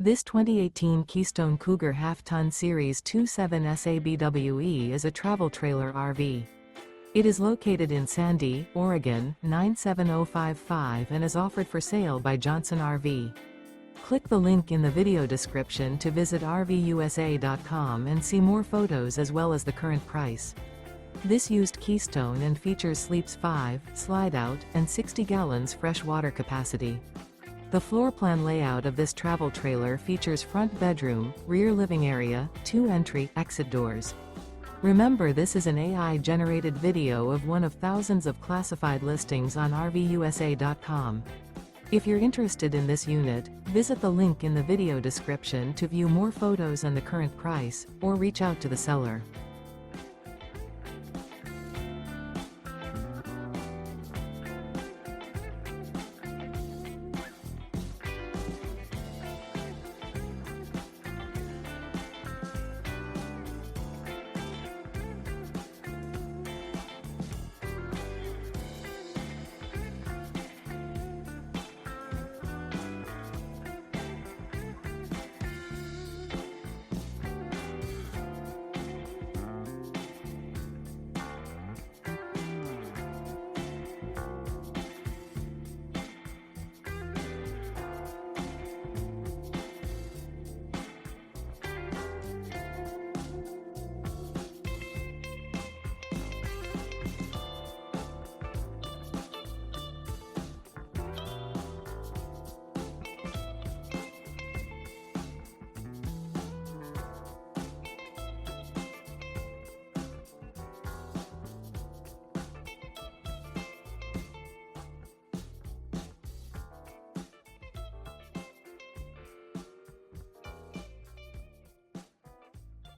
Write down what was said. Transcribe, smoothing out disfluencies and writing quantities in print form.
This 2018 Keystone Cougar Half-Ton Series 27 SABWE is a travel trailer RV. It is located in Sandy, Oregon, 97055 and is offered for sale by Johnson RV. Click the link in the video description to visit RVUSA.com and see more photos as well as the current price. This used Keystone and features sleeps 5, slide-out, and 60 gallons fresh water capacity. The floor plan layout of this travel trailer features front bedroom, rear living area, 2 entry/exit doors. Remember, this is an AI-generated video of one of thousands of classified listings on RVUSA.com. If you're interested in this unit, visit the link in the video description to view more photos and the current price, or reach out to the seller.